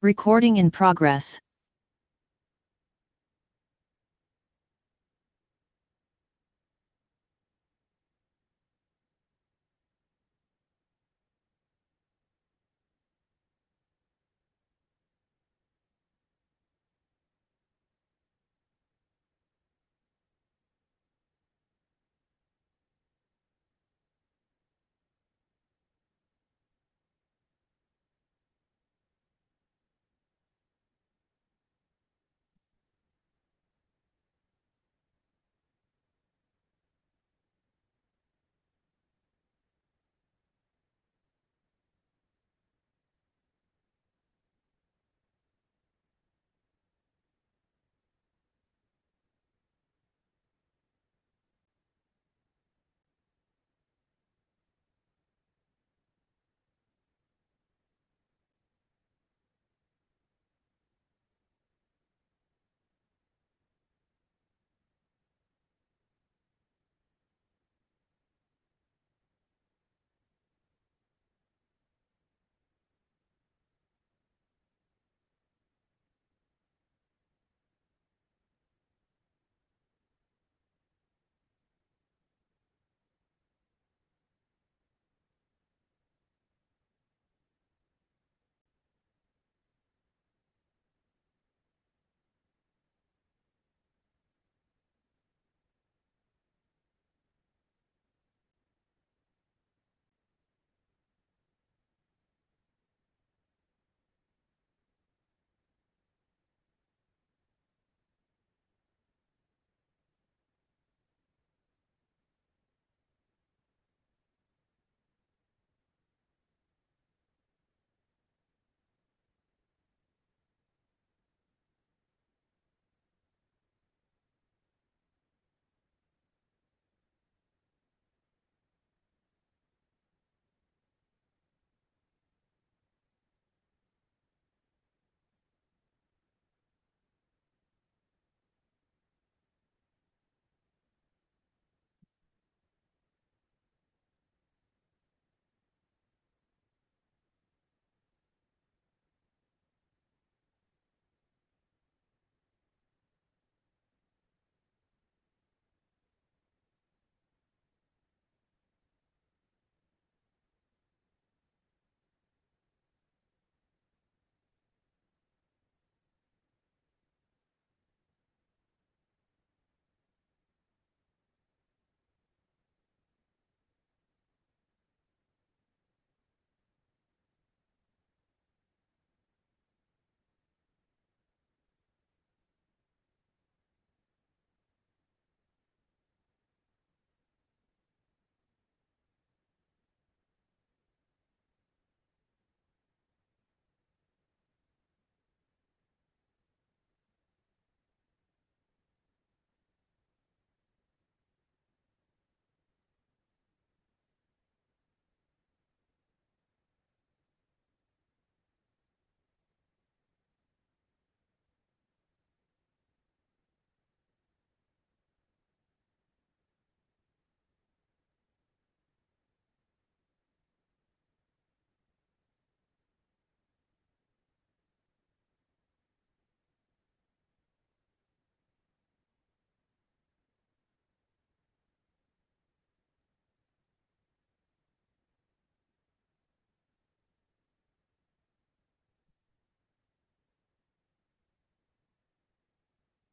Recording in progress.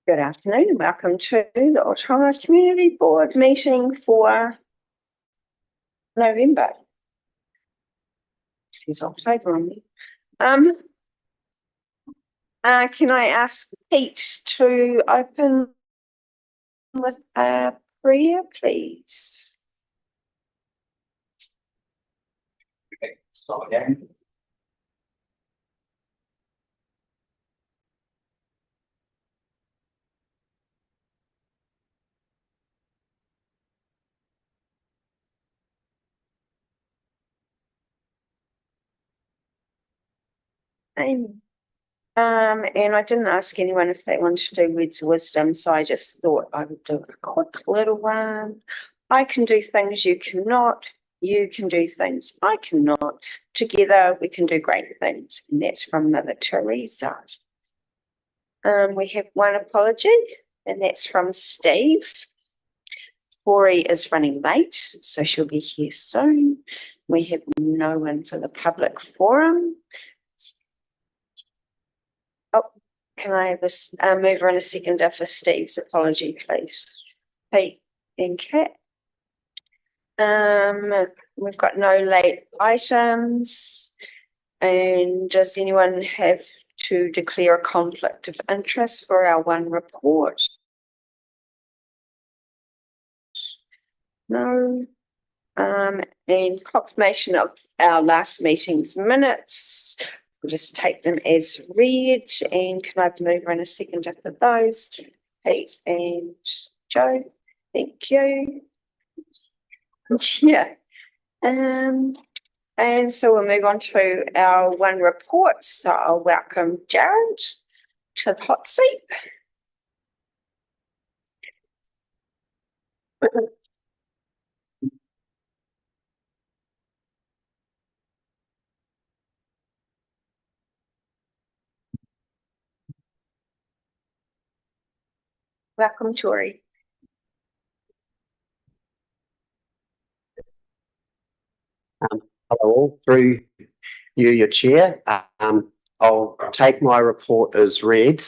Good afternoon and welcome to the Ōtorohanga Community Board meeting for November. This is October on me. Can I ask Pete to open with a prayer, please? Okay, start again. Amen. And I didn't ask anyone if they wanted to do words of wisdom, so I just thought I would do a quick little one. I can do things you cannot. You can do things I cannot. Together we can do great things. And that's from Mother Teresa. We have one apology, and that's from Steve. Tori is running late, so she'll be here soon. We have no one for the public forum. Oh, can I have a mover and a seconder for Steve's apology, please? Pete and Kat. We've got no late items. And does anyone have to declare a conflict of interest for our one report? No. And confirmation of our last meeting's minutes. We'll just take them as read. And can I have a mover and a seconder for those? Pete and Joe. Thank you. Yeah. And so we'll move on to our one report. So I'll welcome Jared to the hot seat. Welcome, Tori. Hello all, through you, your chair. I'll take my report as read.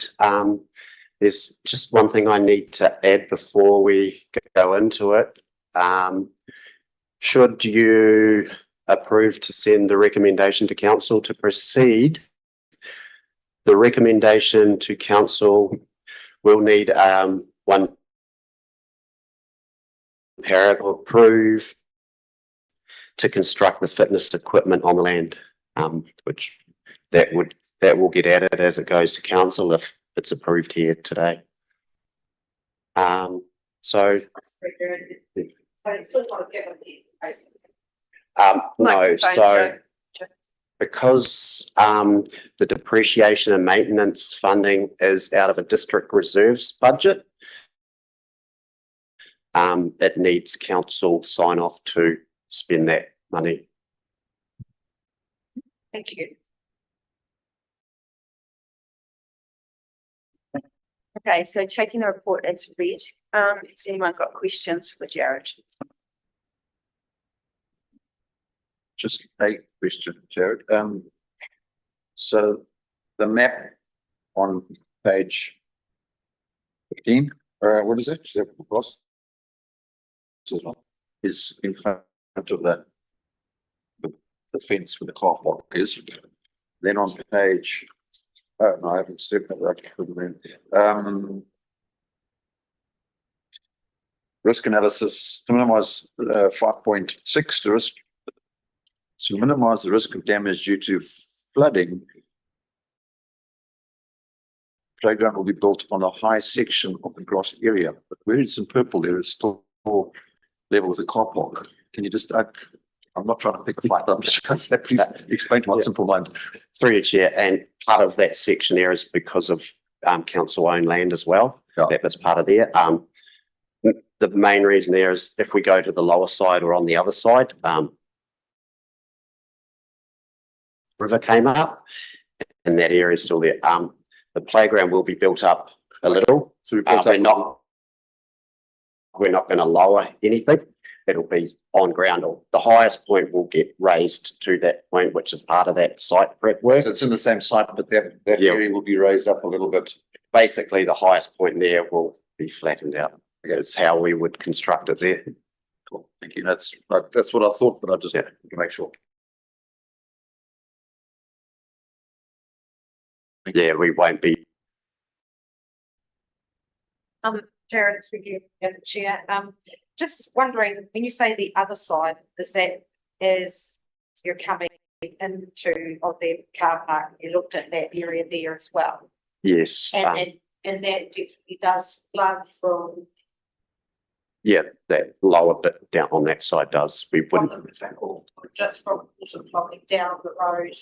There's just one thing I need to add before we go into it. Should you approve to send the recommendation to council to proceed, the recommendation to council will need one paragraph approve to construct the fitness equipment on the land, which that will get added as it goes to council if it's approved here today. No, so because the depreciation and maintenance funding is out of a district reserves budget, it needs council sign off to spend that money. Thank you. Okay, so taking the report as read, has anyone got questions for Jared? Just a question, Jared. So the map on page 15, what is it? Is in front of the fence where the car park is. Then on page, oh no, I haven't stepped that. Risk analysis to minimize 5.6 to risk. To minimize the risk of damage due to flooding, playground will be built on a high section of the grass area, but where it's in purple, there is still level with the car park. Can you just, I'm not trying to pick a fight, I'm just trying to say, please explain to my simple mind. Through your chair, and part of that section there is because of council owned land as well. Yeah. That's part of there. The main reason there is if we go to the lower side or on the other side, river came up and that area is still there. The playground will be built up a little. So we're not going to lower anything. It'll be on ground, or the highest point will get raised to that point, which is part of that site prep work. So it's in the same site, but that area will be raised up a little bit. Basically, the highest point there will be flattened out. That's how we would construct it there. Cool, thank you. That's what I thought, but I just wanted to make sure. Yeah, we won't be. Jared, it's with you, the chair. Just wondering, when you say the other side, is that as you're coming into of the car park, you looked at that area there as well? Yes. And that definitely does flood from. Yeah, that lower bit down on that side does. We From wouldn't. the river, or just from flowing down the road?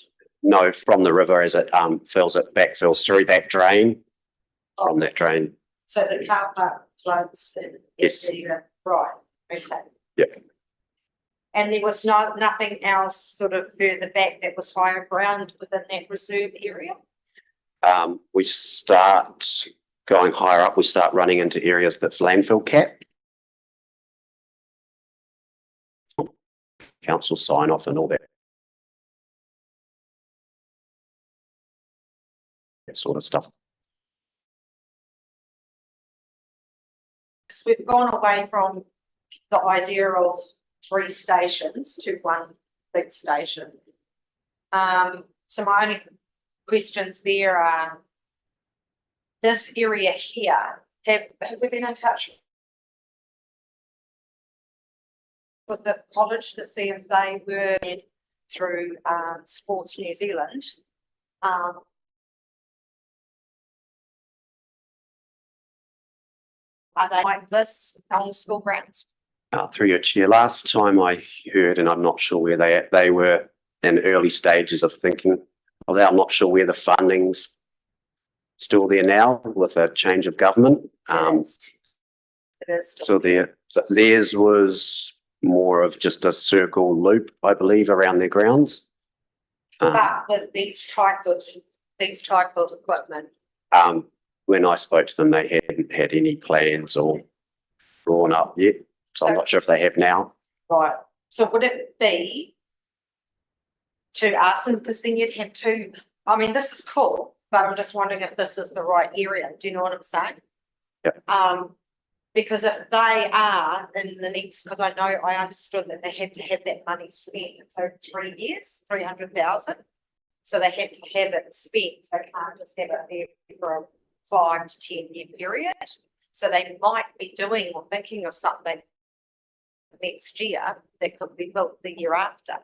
No, from the river as it backfills through that drain. From that drain. So the car park floods and Yes. right, okay. Yep. And there was nothing else sort of further back that was higher ground within that reserve area? We start going higher up, we start running into areas that's landfill capped. Council sign off and all that. That sort of stuff. Because we've gone away from the idea of 3 stations to 1 big station. So my only questions there are, this area here, have we been in touch with the college to see if they were through Sports New Zealand? Are they like this on the school grounds? Through your chair, last time I heard, and I'm not sure where they were in early stages of thinking, although I'm not sure where the funding's still there now with a change of government. It is. So theirs was more of just a circle loop, I believe, around their grounds. But with these type of equipment, When I spoke to them, they hadn't had any plans or drawn up yet. So I'm not sure if they have now. right? So would it be to ask them, because then you'd have 2, I mean, this is cool, but I'm just wondering if this is the right area. Do you know what I'm saying? Yeah. Because if they are in the next, because I know I understood that they had to have that money spent, so 3 years, 300,000. So they had to have it spent, they can't just have it there for a 5 to 10 year period. So they might be doing or thinking of something next year that could be built the year after.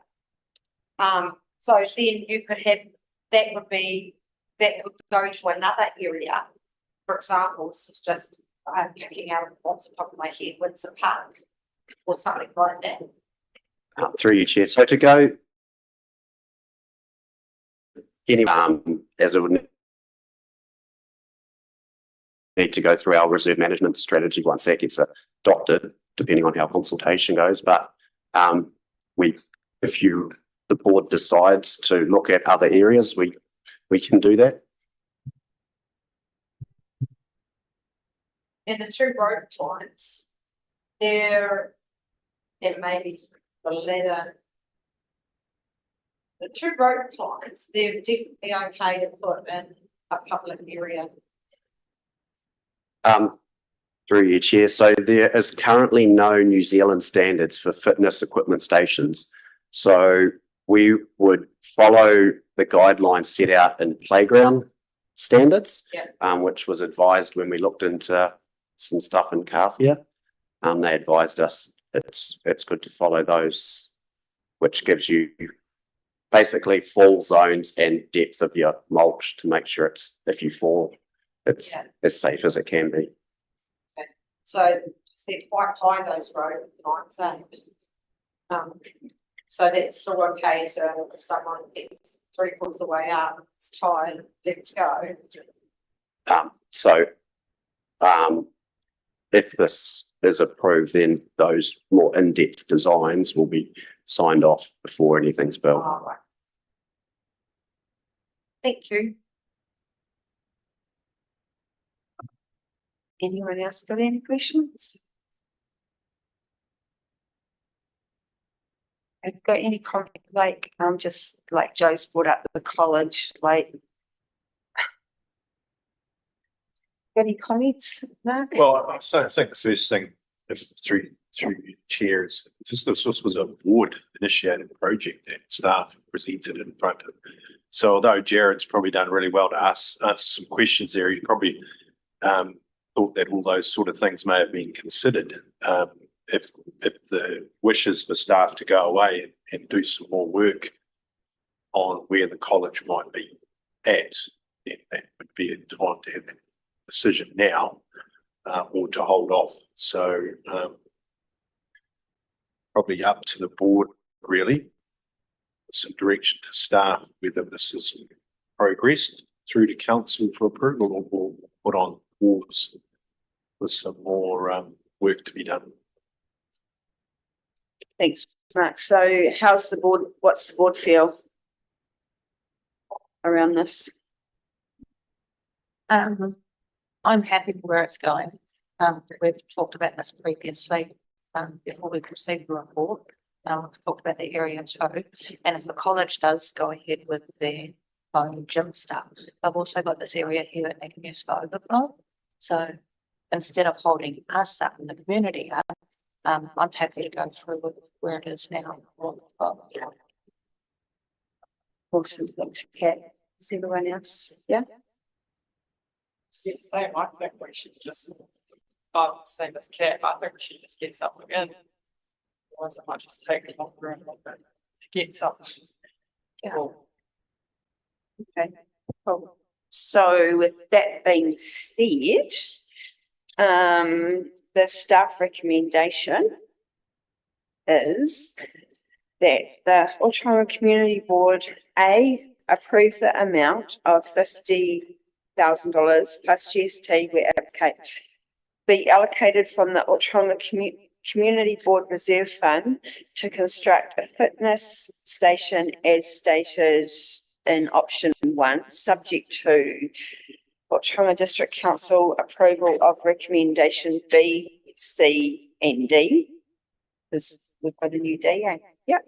So then you could have, that would go to another area. For example, this is just, I'm picking out off the top of my head, Windsor Park or something like that. Through your chair. So to go any as it would need to go through our reserve management strategy once that gets adopted, depending on how consultation goes. But if the board decides to look at other areas, we can do that. And the 2 road clients, it may be the letter. The 2 road clients, they're definitely okay to put in a public area. Through your chair. So there is currently no New Zealand standards for fitness equipment stations. So we would follow the guidelines set out in playground standards, which was advised when we looked into some stuff in Kawhia. They advised us it's good to follow those, which gives you basically fall zones and depth of your mulch to make sure if you fall, it's as safe as it can be. So they're quite high, those road lines, so that's still okay to, if someone gets 3/4 of the way up, it's tired, let's go. If this is approved, then those more in-depth designs will be signed off before anything's built. Oh, right. Thank you. Anyone else got any questions? Have you got any comment, like, just like Joe's brought up the college, like. Got any comments, Mark? Well, I think the first thing, through chairs, just this was a board initiated project that staff presented in front of. So although Jared's probably done really well to answer some questions there, he probably thought that all those sort of things may have been considered. If the wishes for staff to go away and do some more work on where the college might be at, then that would be a time to have that decision now, or to hold off. So probably up to the board, really, some direction to staff whether this is progressed through to council for approval or put on pause with some more work to be done. Thanks, Right, so how's the board, what's the board feel around this? I'm happy with where it's going. We've talked about this previously, before we received the report. We've talked about the area too, and if the college does go ahead with their own gym stuff, they've also got this area here that they can use for overflow. So instead of holding us up in the community up, I'm happy to go through with where it is now. Awesome, thanks, Kat. Is everyone else? Yeah? Same, I think we should just, same as Cat, I think we should just get something in. Otherwise it might just take longer and longer to get something. Yeah. Cool. Okay, cool. So with that being said, the staff recommendation is that the Ōtorohanga Community Board, approve the amount of $50,000 plus GST be allocated from the Ōtorohanga Community Board Reserve Fund to construct a fitness station as stated in option 1, subject to Ōtorohanga District Council approval of recommendation B, C, and D. Because we've got a new D, eh? Yep.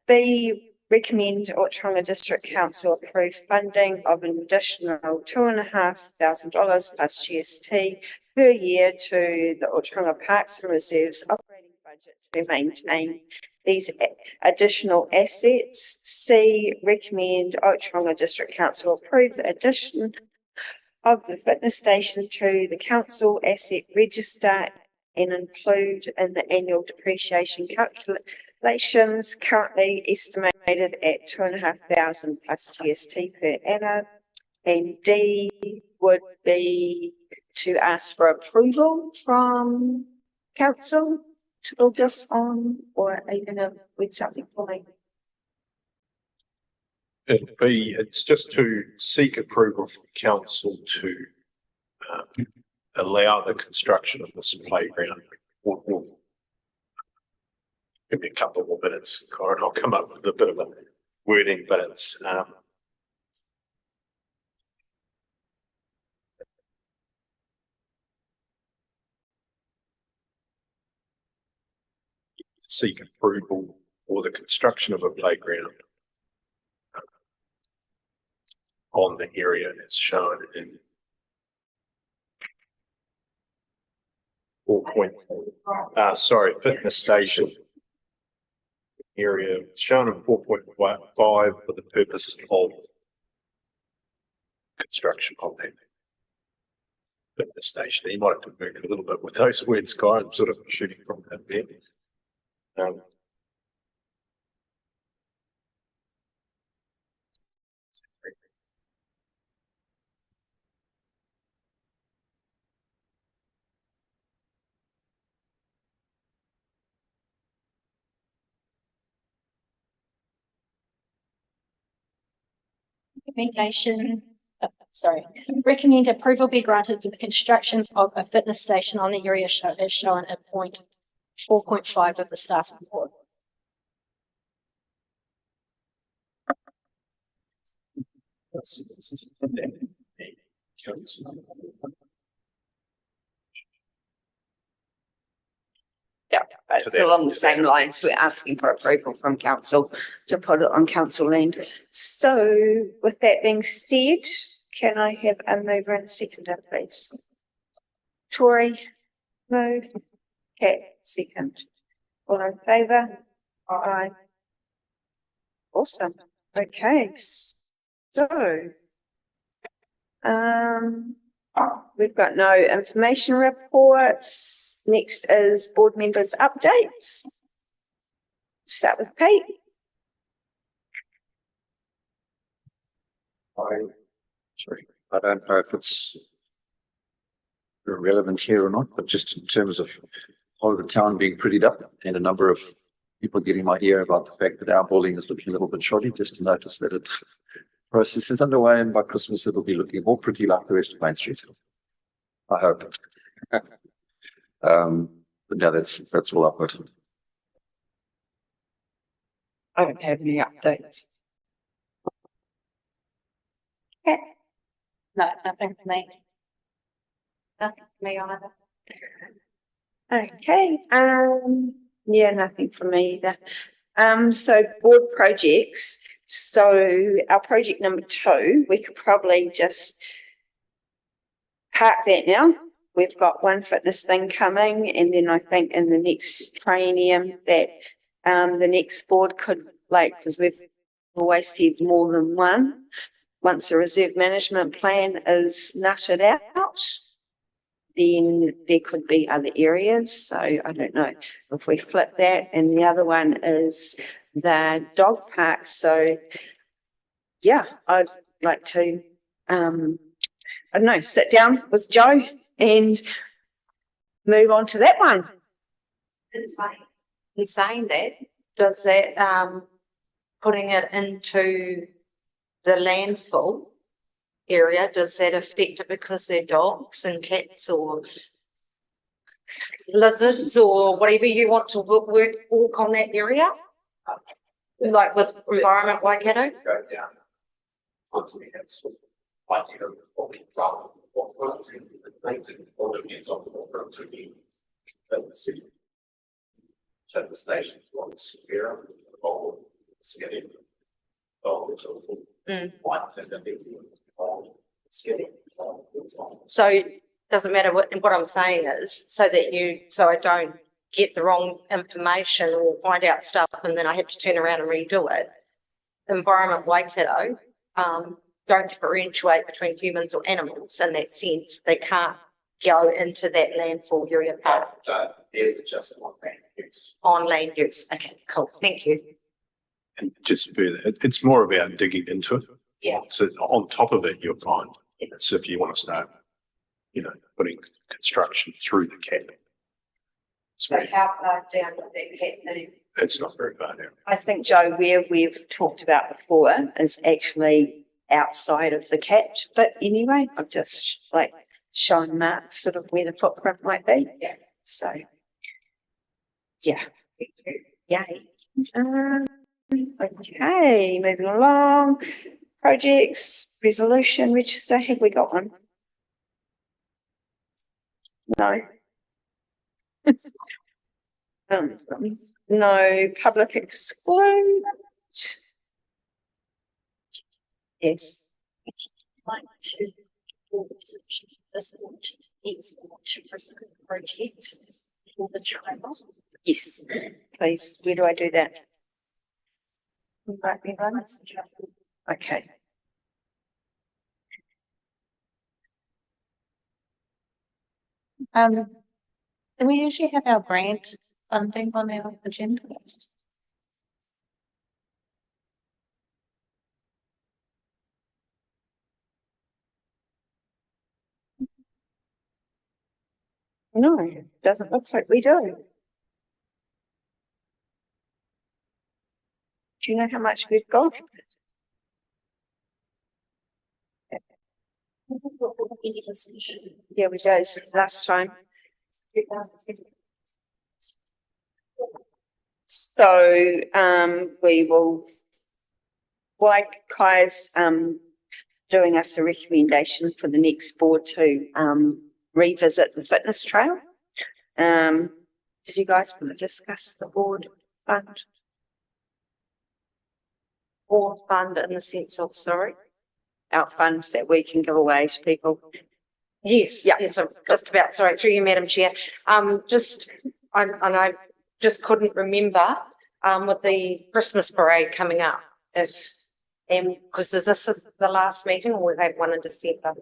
B, recommend Ōtorohanga District Council approve funding of an additional $2,500 plus GST per year to the Ōtorohanga Parks and Reserves operating budget to maintain these additional assets. C, recommend Ōtorohanga District Council approve the addition of the fitness station to the council asset register and include in the annual depreciation calculations currently estimated at $2,500 plus GST per annum. And D would be to ask for approval from council to build this on, or are you gonna with something for me? It'd be, it's just to seek approval from council to allow the construction of this playground. Give me a couple more minutes, Corin, I'll come up with a bit of a wording, but it's seek approval for the construction of a playground on the area as shown in 4.4, fitness station area shown in 4.15 for the purpose of construction of that fitness station. You might have to work a little bit with those words, Guy. I'm sort of shooting from that there. Recommend approval be granted for the construction of a fitness station on the area as shown at point 4.5 of the staff report. Yeah, it's along the same lines. We're asking for approval from council to put it on council land. So with that being said, can I have a mover and a seconder, please? Tori, move. Kat, second. All in favour? Aye. Awesome. Okay, so we've got no information reports. Next is board members' updates. Start with Pete. I don't know if it's relevant here or not, but just in terms of all of the town being prettied up and a number of people getting my ear about the fact that our building is looking a little bit shoddy, just to notice that it process is underway, and by Christmas it'll be looking more pretty like the rest of Main Street. I hope. But no, that's all I've got. I don't have any updates. No, nothing for me. Nothing for me either. Okay, yeah, nothing from me either. So board projects, so our project number 2, we could probably just park that now. We've got one fitness thing coming, and then I think in the next triennium that the next board could, like, because we've always said more than one. Once a reserve management plan is nutted out, then there could be other areas. So I don't know if we flip that. And the other one is the dog park. So yeah, I'd like to, I don't know, sit down with Joe and move on to that one. In saying that, does that, putting it into the landfill area, does that affect it because they're dogs and cats or lizards or whatever you want to walk on that area? Like with Environment Waikato? Go down. Once we have some idea of what we run, what runs in the things and all the kids on the program to be in the city. So the stations want severe, or skinny. Oh, which Mm. white and the big skinny. So doesn't matter what I'm saying is so that so I don't get the wrong information or find out stuff and then I have to turn around and redo it. Environment Waikato, don't differentiate between humans or animals in that sense. They can't go into that landfill area park There's just one thing. on land use. Okay, cool. Thank you. And just further, it's more about digging into it. Yeah. So on top of it, you're fine. So if you want to start, putting construction through the cap. So how far down would that cat move? It's not very far down. I think, Joe, where we've talked about before is actually outside of the catch. But anyway, I've just like shown Mark sort of where the footprint might be. Yeah. So, yeah. Yay. Okay, moving along. Projects, resolution, register. Have we got one? No. No public exclude. Yes. Like to. This project for the travel. Yes, please. Where do I do that? Okay. Do we usually have our grant funding on our agenda? No, it doesn't look like we do. Do you know how much we've got? Yeah, we did last time. So, we will, like Kai's, doing us a recommendation for the next board to, revisit the fitness trail. Did you guys want to discuss the board fund? Or fund in the sense of, sorry? Our funds that we can give away to people. Yes, Yeah. yes, I'm just about, sorry, through you, Madam Chair. I just couldn't remember, with the Christmas parade coming up, because this is the last meeting, or we'll have one in December.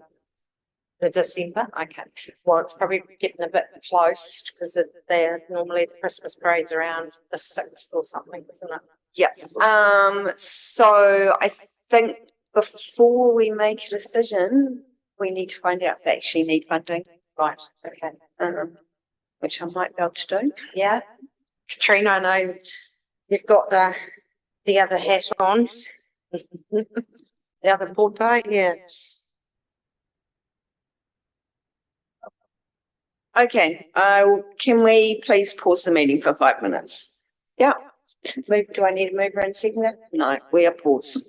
December, okay. Well, it's probably getting a bit close, because they're normally the Christmas parade's around the 6th or something, isn't it? Yeah. So I think before we make a decision, we need to find out if they actually need funding. Right, okay. Which I might be able to do. Yeah. Katrina, I know you've got the other hat on. The other board tie, yeah. Okay, can we please pause the meeting for 5 minutes? Yeah, Move, do I need a mover and seconder? No, we are paused.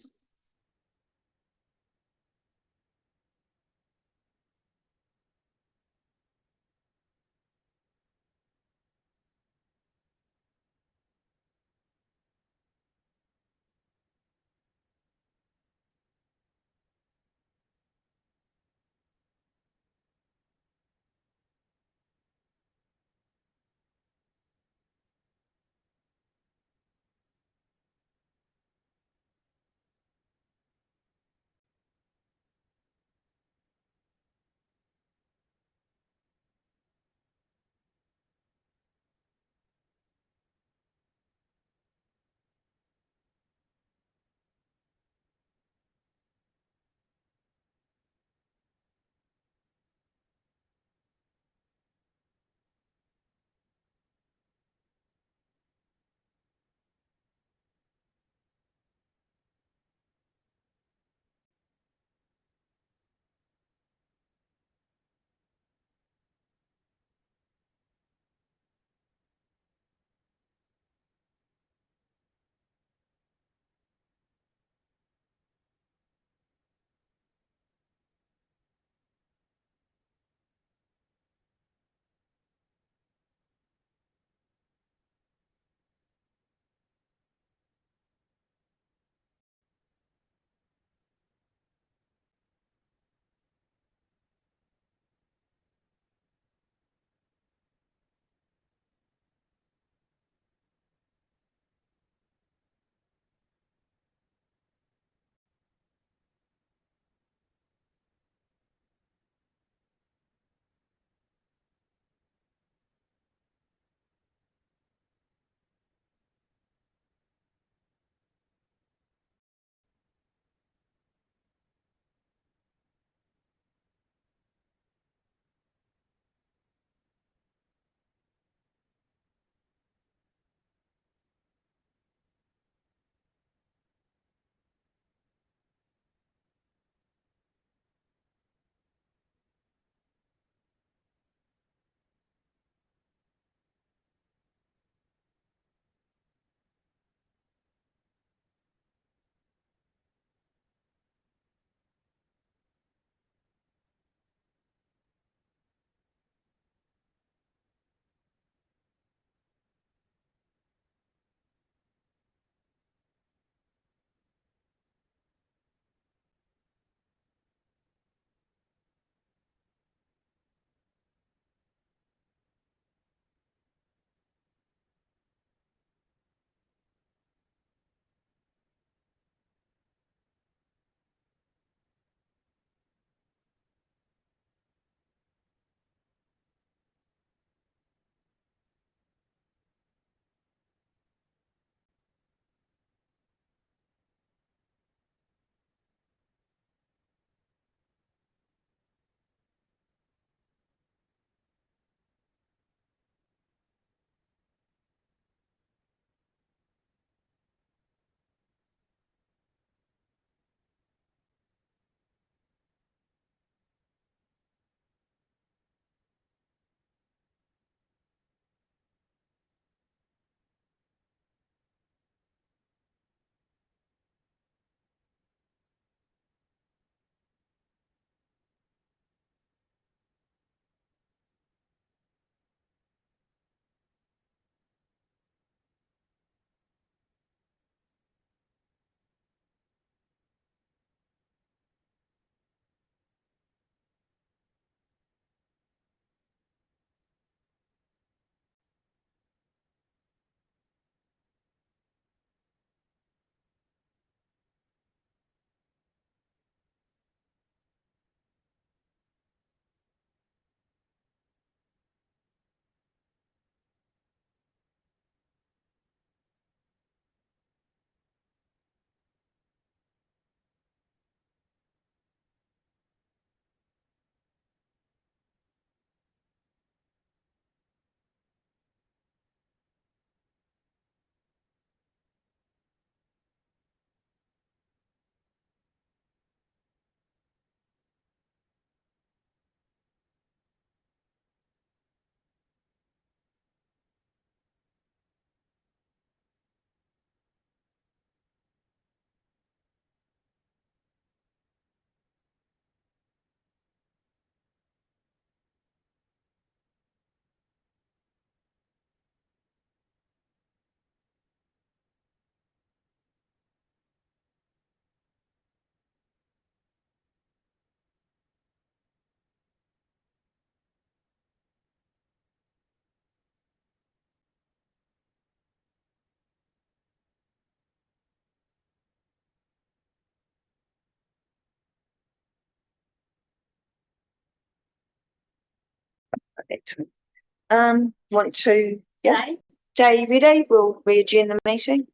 Want to, yeah, Day, you ready? We'll adjourn the meeting.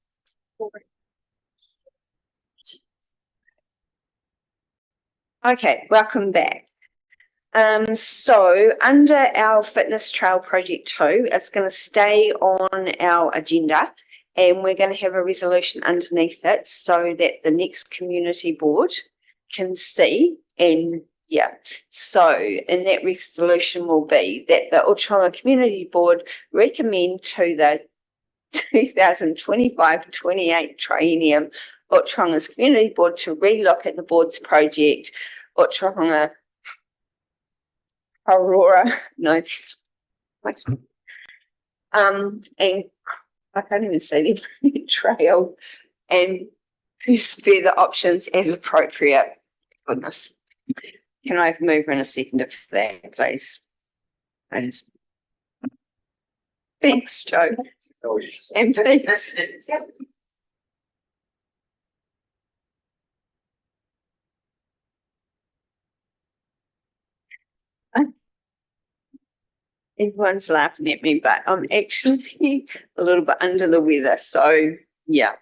Okay, welcome back. So under our fitness trail project 2, it's going to stay on our agenda and we're going to have a resolution underneath it so that the next community board can see and so and that resolution will be that the Ōtorohanga Community Board recommend to the 2025-28 triennium Ōtorohanga's Community Board to relook at the board's project Ōtorohanga Aurora, no, and I can't even say the trail and spare the options as appropriate. Goodness. Can I have a mover in a second for that, please? Thanks, Joe. And please. Everyone's laughing at me, but I'm actually a little bit under the weather. So, yeah.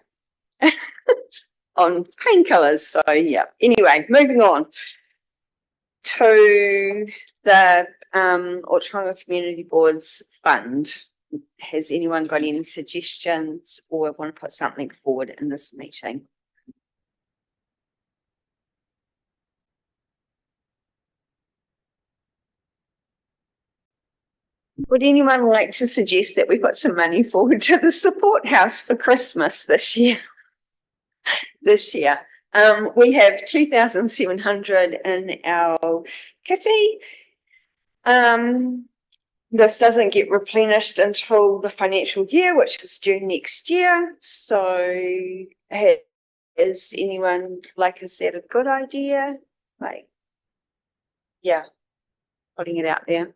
On painkillers. So, yeah. Anyway, moving on to the Ōtorohanga Community Board's fund. Has anyone got any suggestions or want to put something forward in this meeting? Would anyone like to suggest that we put some money forward to the support house for Christmas this year? We have 2,700 in our kitty. This doesn't get replenished until the financial year, which is due next year. So is anyone is that a good idea? Putting it out there.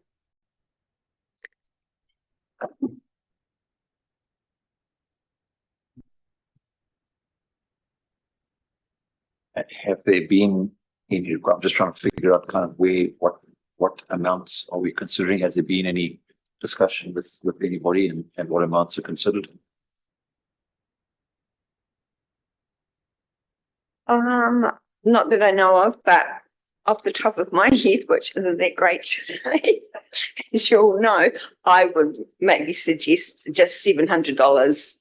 Have there been any, I'm just trying to figure out kind of what amounts are we considering? Has there been any discussion with anybody and what amounts are considered? Not that I know of, but off the top of my head, which isn't that great today, as you all know, I would maybe suggest just $700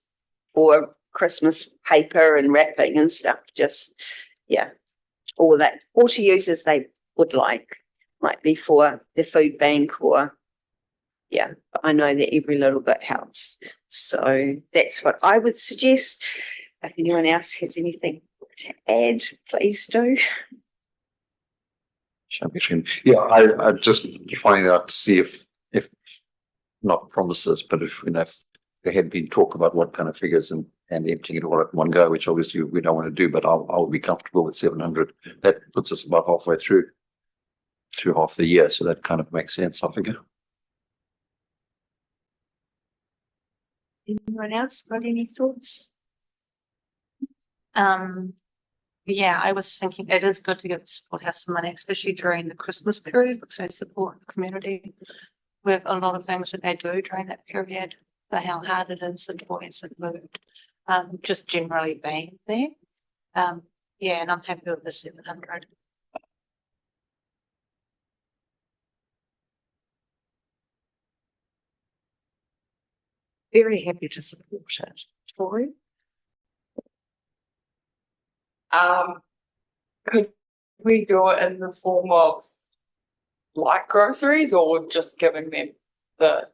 for Christmas paper and wrapping and stuff. Just, all that, or to use as they would like, might be for the food bank or, but I know that every little bit helps. So that's what I would suggest. If anyone else has anything to add, please do. Yeah, I'm just finding out to see if not promises, but if there had been talk about what kind of figures and emptying it all at one go, which obviously we don't want to do, but I'll be comfortable with 700. That puts us about halfway through half the year, so that kind of makes sense, I figure. Anyone else got any thoughts? Yeah, I was thinking it is good to give the support house some money, especially during the Christmas period, because they support the community with a lot of things that they do during that period, for how hard it is, the toys that moved, just generally being there. And I'm happy with the 700. Very happy to support it. Tori? Could we do it in the form of like groceries or just giving them the?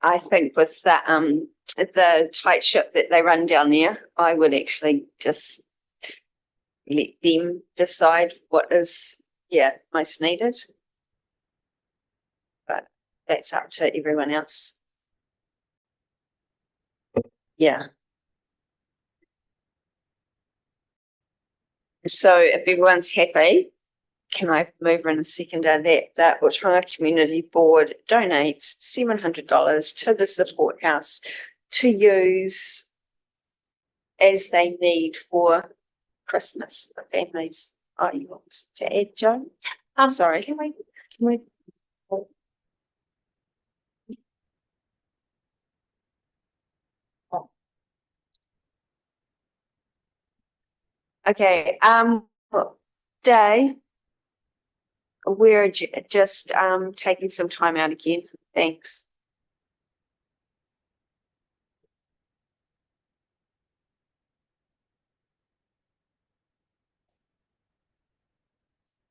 I think with the tight ship that they run down there, I would actually just let them decide what is most needed. But that's up to everyone else. Yeah. So if everyone's happy, can I move in a seconder that the Ōtorohanga Community Board donates $700 to the support house to use as they need for Christmas for families? Oh, you want to add, Joe? I'm sorry. Can we? Okay, Day. We're just taking some time out again. Thanks.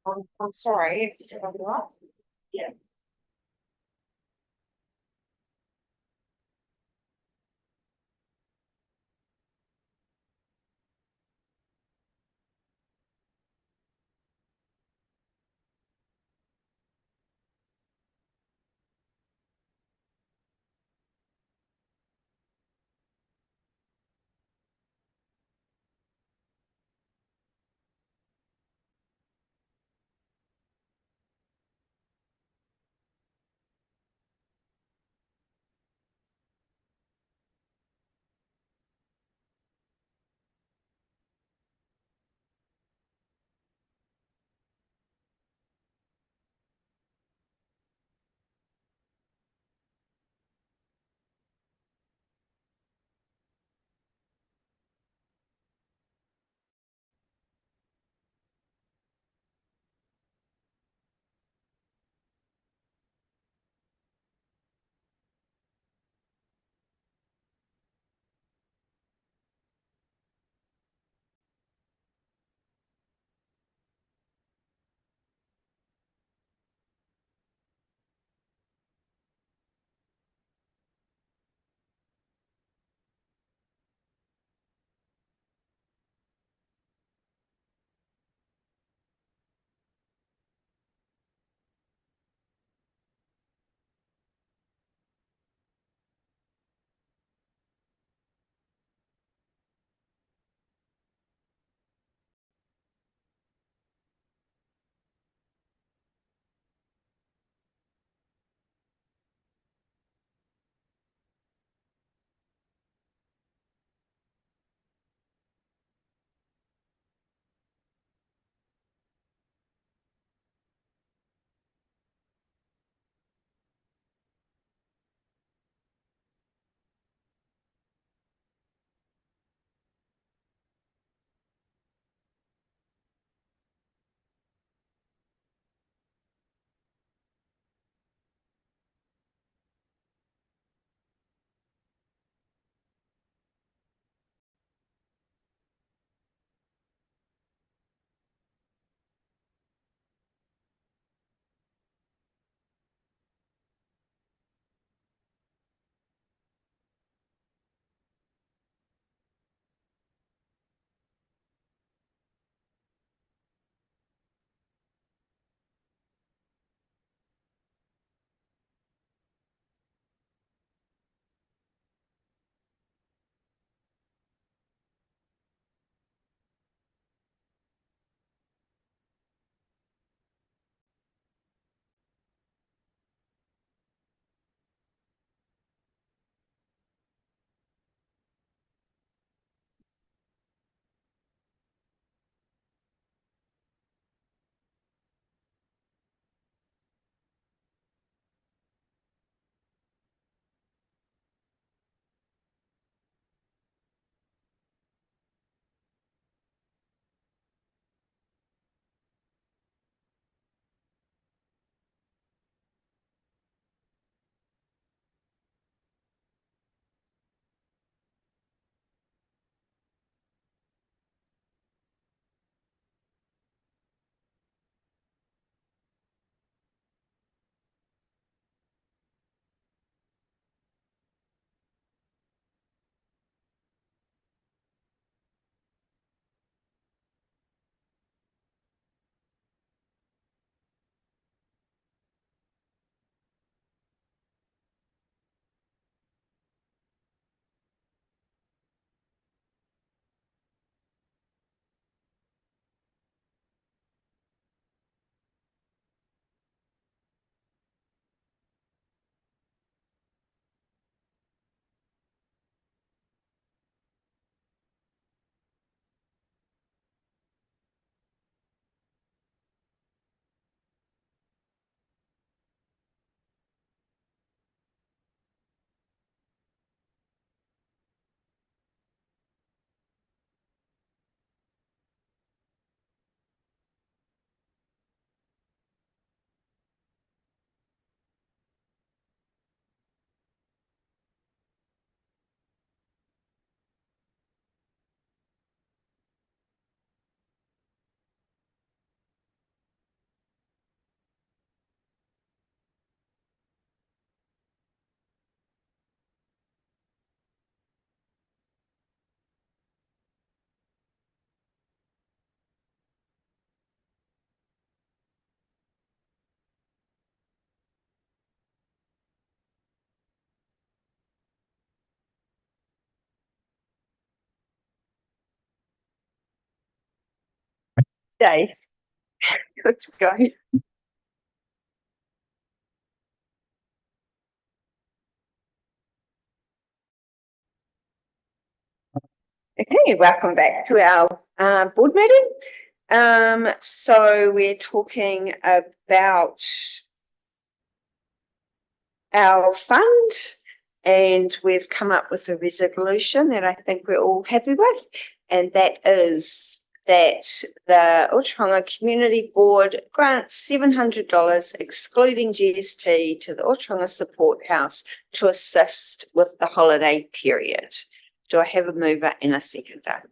I'm sorry. Yeah. Dave. Good to go. Okay, welcome back to our board meeting. So we're talking about our fund, and we've come up with a resolution that I think we're all happy with, and that is that the Ōtorohanga Community Board grants $700 excluding GST to the Ōtorohanga Support House to assist with the holiday period. Do I have a mover and a seconder?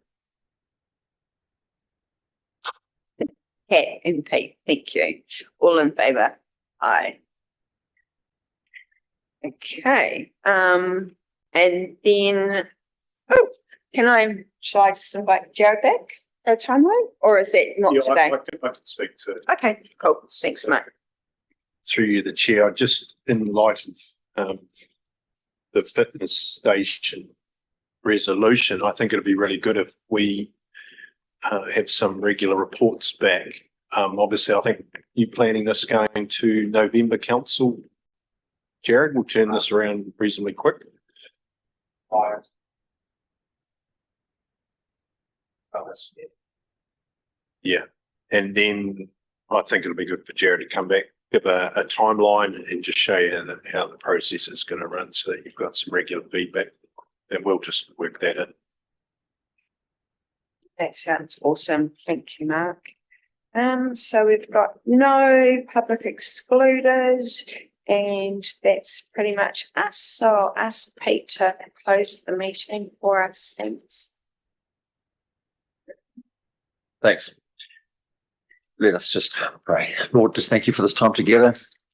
Kat and Pete, thank you. All in favour? Aye. Okay, and then, shall I just invite Jared back for a timeline, or is that not today? I can speak to it. Okay, cool, thanks, mate. Through you, the chair, just in light of the fitness station resolution, I think it'd be really good if we have some regular reports back. Obviously, I think you're planning this going to November council. Jared, we'll turn this around reasonably quick. Yeah, and then I think it'll be good for Jared to come back, give a timeline and just show you how the process is going to run so that you've got some regular feedback, and we'll just work that in. That sounds awesome, thank you, Mark. So we've got no public excluded, and that's pretty much us. So I'll ask Pete to close the meeting for us, thanks. Thanks. Let us just pray. Lord, just thank you for this time together.